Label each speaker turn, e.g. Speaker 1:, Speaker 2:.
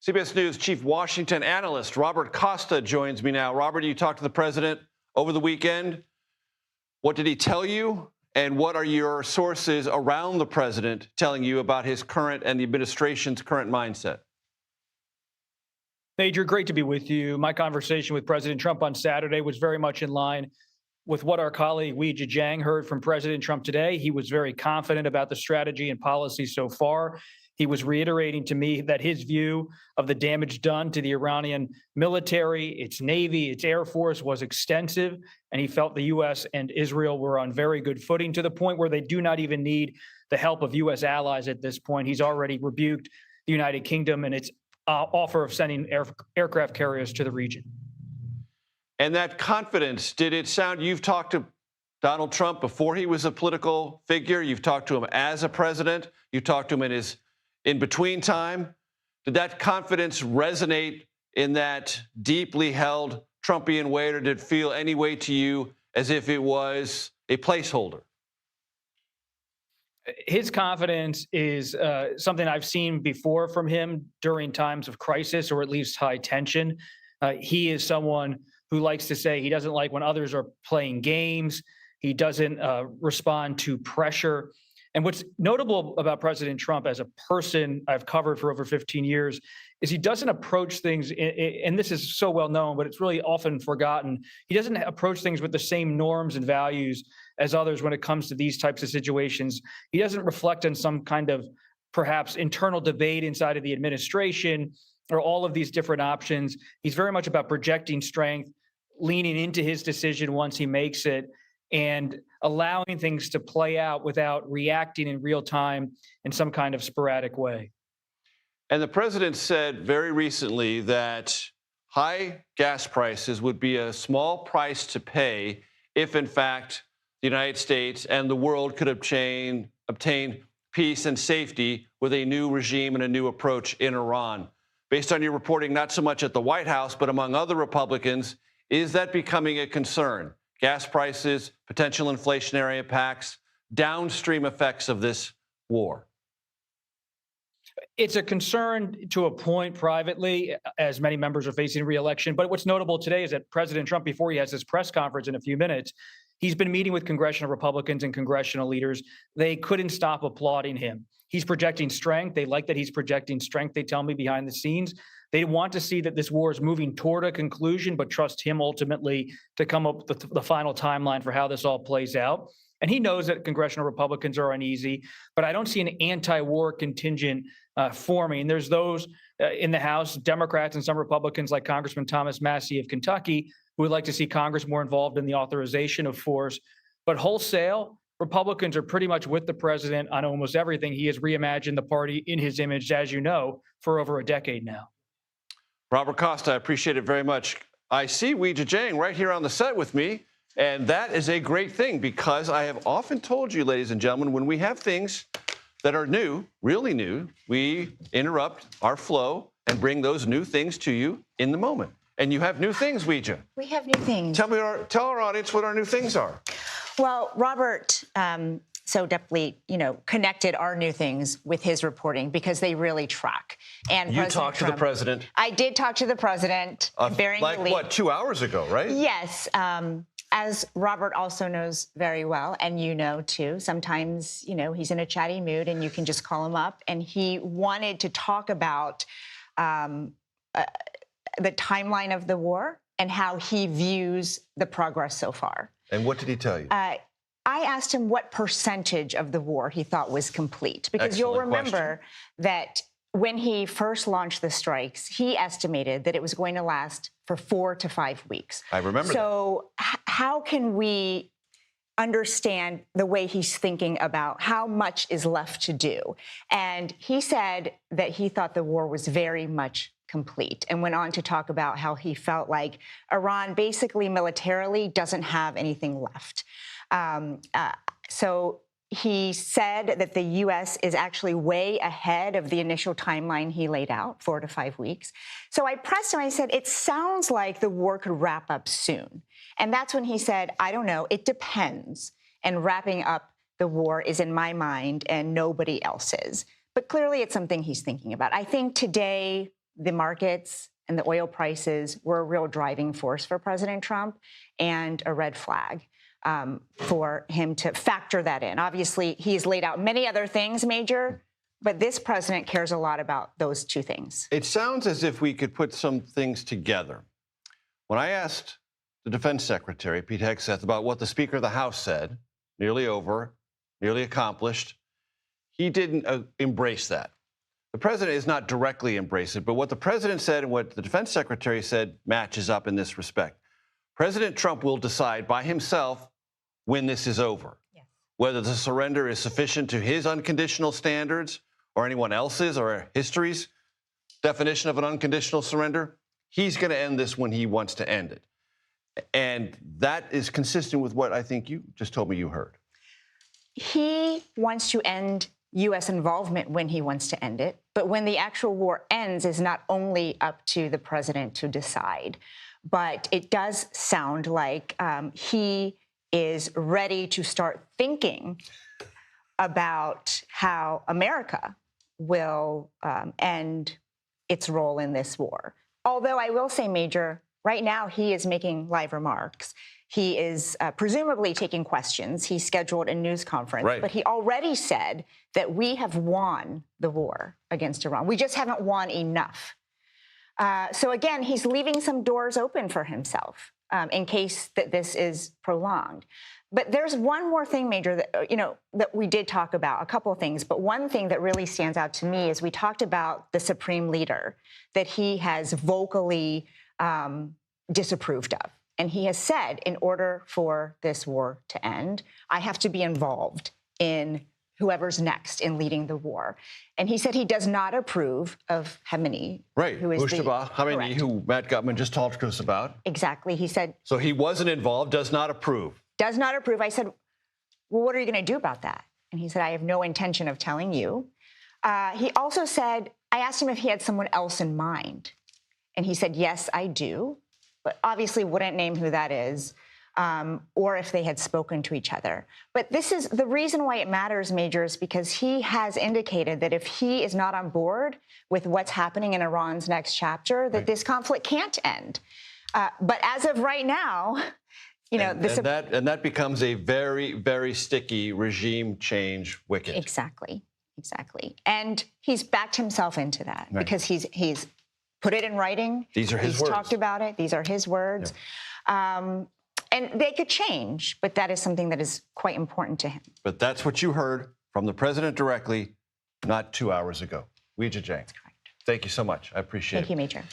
Speaker 1: CBS News chief Washington analyst Robert Costa joins me now. Robert, you talked to the president over the weekend. What did he tell you? And what are your sources around the president telling you about his current and the administration's current mindset?
Speaker 2: Major, great to be with you. My conversation with President Trump on Saturday was very much in line with what our colleague Weijia Jiang heard from President Trump today. He was very confident about the strategy and policy so far. He was reiterating to me that his view of the damage done to the Iranian military, its Navy, its Air Force was extensive, and he felt the U.S. and Israel were on very good footing to the point where they do not even need the help of U.S. allies at this point. He's already rebuked the United Kingdom and its offer of sending aircraft carriers to the region.
Speaker 1: And that confidence, did it sound, you've talked to Donald Trump before he was a political figure, you've talked to him as a president, you talked to him in his in-between time. Did that confidence resonate in that deeply held Trumpian way, or did it feel any way to you as if it was a placeholder?
Speaker 2: His confidence is something I've seen before from him during times of crisis, or at least high tension. He is someone who likes to say he doesn't like when others are playing games. He doesn't respond to pressure. And what's notable about President Trump as a person I've covered for over 15 years is he doesn't approach things, and this is so well known, but it's really often forgotten. He doesn't approach things with the same norms and values as others when it comes to these types of situations. He doesn't reflect on some kind of perhaps internal debate inside of the administration or all of these different options. He's very much about projecting strength, leaning into his decision once he makes it, and allowing things to play out without reacting in real time in some kind of sporadic way.
Speaker 1: And the president said very recently that high gas prices would be a small price to pay if, in fact, the United States and the world could obtain peace and safety with a new regime and a new approach in Iran. Based on your reporting, not so much at the White House, but among other Republicans, is that becoming a concern? Gas prices, potential inflationary impacts, downstream effects of this war?
Speaker 2: It's a concern to a point privately, as many members are facing re-election. But what's notable today is that President Trump, before he has his press conference in a few minutes, he's been meeting with congressional Republicans and congressional leaders. They couldn't stop applauding him. He's projecting strength. They like that he's projecting strength, they tell me, behind the scenes. They want to see that this war is moving toward a conclusion, but trust him ultimately to come up with the final timeline for how this all plays out. And he knows that congressional Republicans are uneasy, but I don't see an anti-war contingent forming. There's those in the House, Democrats and some Republicans like Congressman Thomas Massie of Kentucky, who would like to see Congress more involved in the authorization of force. But wholesale, Republicans are pretty much with the president on almost everything. He has reimagined the party in his image, as you know, for over a decade now.
Speaker 1: Robert Costa, I appreciate it very much. I see Weijia Jiang right here on the set with me, and that is a great thing because I have often told you, ladies and gentlemen, when we have things that are new, really new, we interrupt our flow and bring those new things to you in the moment. And you have new things, Weijia.
Speaker 3: We have new things.
Speaker 1: Tell our audience what our new things are.
Speaker 3: Well, Robert so definitely, connected our new things with his reporting because they really track. And
Speaker 1: you talked to the president?
Speaker 3: I did talk to the president.
Speaker 1: What, 2 hours ago, right?
Speaker 3: Yes. As Robert also knows very well, and you know too, sometimes, he's in a chatty mood and you can just call him up. And he wanted to talk about the timeline of the war and how he views the progress so far.
Speaker 1: And what did he tell you?
Speaker 3: I asked him what percentage of the war he thought was complete, because you'll remember that when he first launched the strikes, he estimated that it was going to last for 4 to 5 weeks.
Speaker 1: I remember
Speaker 3: So how can we understand the way he's thinking about how much is left to do? And he said that he thought the war was very much complete and went on to talk about how he felt like Iran basically militarily doesn't have anything left. So he said that the U.S. is actually way ahead of the initial timeline he laid out, 4 to 5 weeks. So I pressed him. I said, it sounds like the war could wrap up soon. And that's when he said, I don't know, it depends. And wrapping up the war is in my mind and nobody else's. But clearly it's something he's thinking about. I think today the markets and the oil prices were a real driving force for President Trump and a red flag for him to factor that in. Obviously, he's laid out many other things, Major, but this president cares a lot about those two things.
Speaker 1: It sounds as if we could put some things together. When I asked the Defense Secretary, Pete Hegseth, about what the Speaker of the House said, nearly over, nearly accomplished, he didn't embrace that. The president is not directly embraced it, but what the president said and what the Defense Secretary said matches up in this respect. President Trump will decide by himself when this is over, whether the surrender is sufficient to his unconditional standards or anyone else's or history's definition of an unconditional surrender. He's going to end this when he wants to end it. And that is consistent with what I think you just told me you heard.
Speaker 3: He wants to end U.S. involvement when he wants to end it, but when the actual war ends is not only up to the president to decide, but it does sound like he is ready to start thinking about how America will end its role in this war. Although I will say, Major, right now he is making live remarks. He is presumably taking questions. He scheduled a news conference,
Speaker 1: right.
Speaker 3: But he already said that we have won the war against Iran. We just haven't won enough. So again, he's leaving some doors open for himself in case that this is prolonged. But there's one more thing, Major, that, that we did talk about, a couple of things. But one thing that really stands out to me is we talked about the supreme leader that he has vocally disapproved of. And he has said, in order for this war to end, I have to be involved in whoever's next in leading the war. And he said he does not approve of Khamenei.
Speaker 1: Right,
Speaker 3: who is
Speaker 1: Mustafa Khamenei, who Matt Gutman just talked to us about.
Speaker 3: Exactly, he said.
Speaker 1: So he wasn't involved, does not approve.
Speaker 3: Does not approve. I said, well, what are you going to do about that? And he said, I have no intention of telling you. He also said, I asked him if he had someone else in mind. And he said, yes, I do. But obviously wouldn't name who that is, or if they had spoken to each other. But this is the reason why it matters, Major, is because he has indicated that if he is not on board with what's happening in Iran's next chapter, that this conflict can't end. But as of right now,
Speaker 1: and that becomes a very, very sticky regime change wicket.
Speaker 3: Exactly. And he's backed himself into that because he's put it in writing.
Speaker 1: These are his words.
Speaker 3: He's talked about it. These are his words. Yeah. And they could change, but that is something that is quite important to him.
Speaker 1: But that's what you heard from the president directly not 2 hours ago. Weijia Jiang.
Speaker 3: That's correct.
Speaker 1: Thank you so much. I appreciate it.
Speaker 3: Thank you, Major.